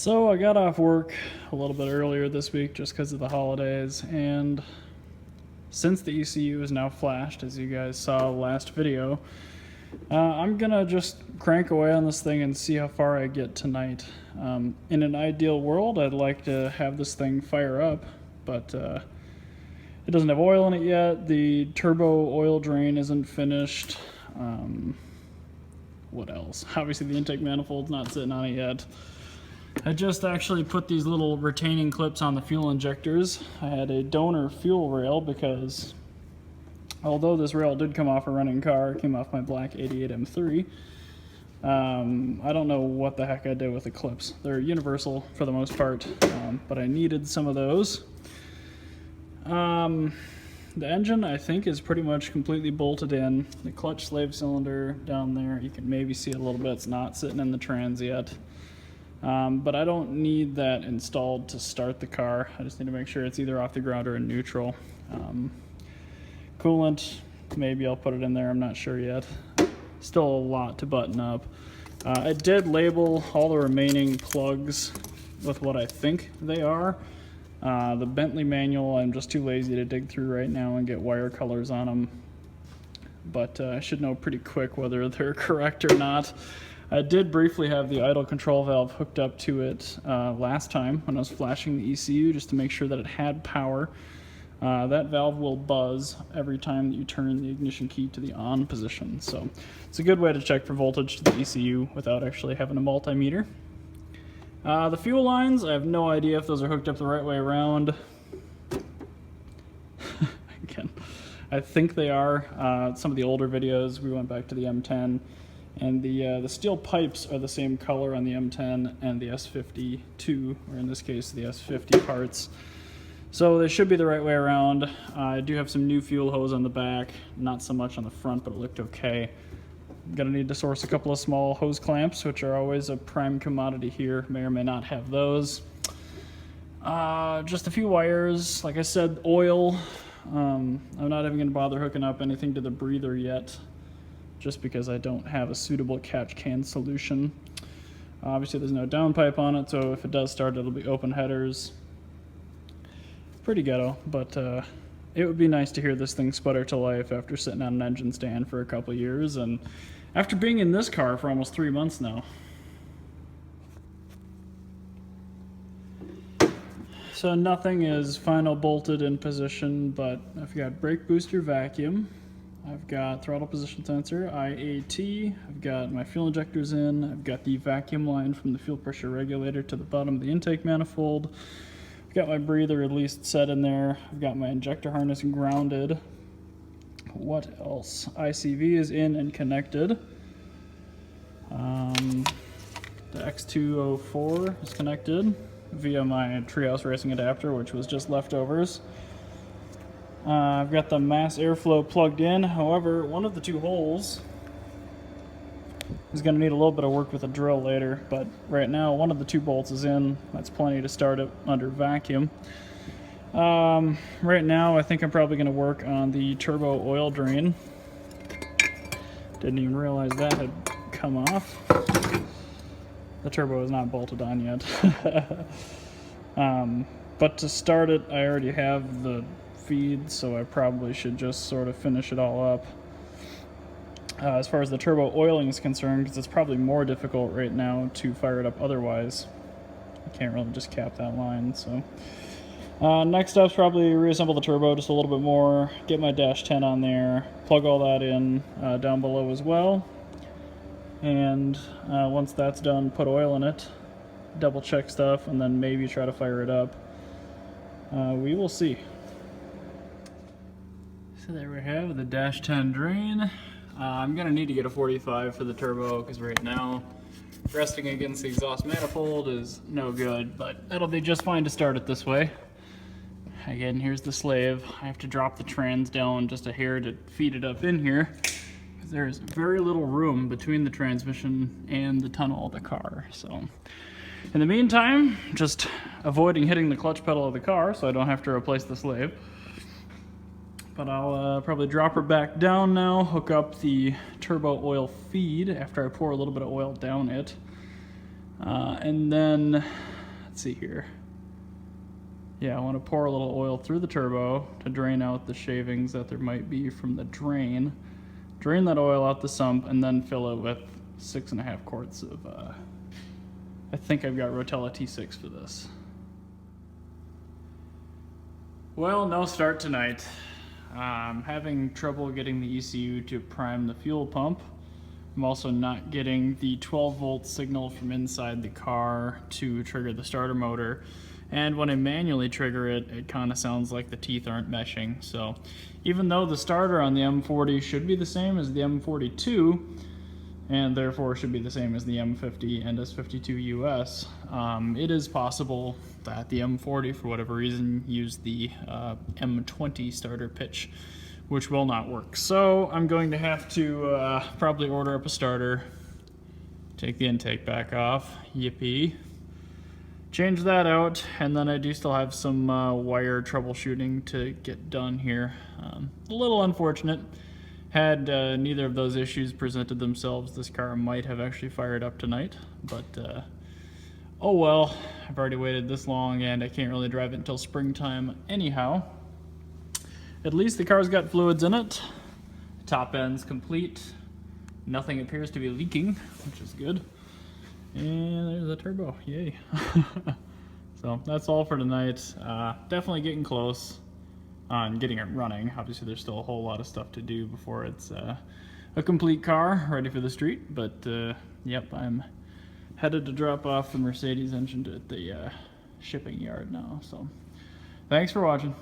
So I got off work a little bit earlier this week just because of the holidays, and since the ECU is now flashed, as you guys saw last video, I'm gonna just crank away on this thing and see how far I get tonight. In an ideal world, I'd like to have this thing fire up, but it doesn't have oil in it yet. The turbo oil drain isn't finished. What else? Obviously the intake manifold's not sitting on it yet. I just actually put these little retaining clips on the fuel injectors. I had a donor fuel rail because although this rail did come off a running car, it came off my black 88 M3. I don't know what the heck I did with the clips. They're universal for the most part, but I needed some of those. The engine, I think, is pretty much completely bolted in. The clutch slave cylinder down there, you can maybe see it a little bit. It's not sitting in the trans yet. But I don't need that installed to start the car. I just need to make sure it's either off the ground or in neutral. Coolant, maybe I'll put it in there, I'm not sure yet. Still a lot to button up. I did label all the remaining plugs with what I think they are. The Bentley manual, I'm just too lazy to dig through right now and get wire colors on them. But I should know pretty quick whether they're correct or not. I did briefly have the idle control valve hooked up to it last time when I was flashing the ECU just to make sure that it had power. That valve will buzz every time that you turn the ignition key to the on position. So it's a good way to check for voltage to the ECU without actually having a multimeter. The fuel lines, I have no idea if those are hooked up the right way around. Again, I think they are. Some of the older videos, we went back to the M10. And the steel pipes are the same color on the M10 and the S52, or in this case, the S50 parts. So they should be the right way around. I do have some new fuel hose on the back, not so much on the front, but it looked okay. I'm gonna need to source a couple of small hose clamps, which are always a prime commodity here. May or may not have those. Just a few wires. Like I said, oil. I'm not even gonna bother hooking up anything to the breather yet, just because I don't have a suitable catch can solution. Obviously there's no downpipe on it, so if it does start, it'll be open headers. Pretty ghetto, but it would be nice to hear this thing sputter to life after sitting on an engine stand for a couple years, and after being in this car for almost 3 months now. So nothing is final bolted in position, but I've got brake booster vacuum. I've got throttle position sensor, IAT, I've got my fuel injectors in, I've got the vacuum line from the fuel pressure regulator to the bottom of the intake manifold, I've got my breather at least set in there, I've got my injector harness grounded. What else? ICV is in and connected. The X204 is connected via my Treehouse Racing adapter, which was just leftovers. I've got the mass airflow plugged in. However, one of the two holes is going to need a little bit of work with a drill later, but right now one of the two bolts is in. That's plenty to start it under vacuum. Right now I think I'm probably going to work on the turbo oil drain. Didn't even realize that had come off. The turbo is not bolted on yet. But to start it, I already have the feed, so I probably should just sort of finish it all up. As far as the turbo oiling is concerned, because it's probably more difficult right now to fire it up otherwise. I can't really just cap that line, so. Next up's probably reassemble the turbo just a little bit more, get my dash 10 on there, plug all that in down below as well. And once that's done, put oil in it, double check stuff, and then maybe try to fire it up. We will see. So there we have the dash 10 drain. I'm gonna need to get a 45 for the turbo because right now resting against the exhaust manifold is no good, but that'll be just fine to start it this way. Again, here's the slave. I have to drop the trans down just a hair to feed it up in here because there's very little room between the transmission and the tunnel of the car. So in the meantime, just avoiding hitting the clutch pedal of the car so I don't have to replace the slave. But I'll probably drop her back down now, hook up the turbo oil feed after I pour a little bit of oil down it. And then, let's see here. Yeah, I want to pour a little oil through the turbo to drain out the shavings that there might be from the drain. Drain that oil out the sump and then fill it with 6.5 quarts of, I think I've got Rotella T6 for this. Well, no start tonight. I'm having trouble getting the ECU to prime the fuel pump. I'm also not getting the 12 volt signal from inside the car to trigger the starter motor. And when I manually trigger it, it kind of sounds like the teeth aren't meshing. So even though the starter on the M40 should be the same as the M42, and therefore should be the same as the M50 and S52 US, it is possible that the M40, for whatever reason, used the M20 starter pitch, which will not work. So I'm going to have to probably order up a starter, take the intake back off, yippee, change that out, and then I do still have some wire troubleshooting to get done here. A little unfortunate. Had neither of those issues presented themselves, this car might have actually fired up tonight, but oh well, I've already waited this long and I can't really drive it until springtime anyhow. At least the car's got fluids in it, top end's complete, nothing appears to be leaking, which is good. And there's the turbo, yay. So that's all for tonight. Definitely getting close on getting it running. Obviously there's still a whole lot of stuff to do before it's a complete car ready for the street, but yep, I'm headed to drop off the Mercedes engine at the shipping yard now. So thanks for watching.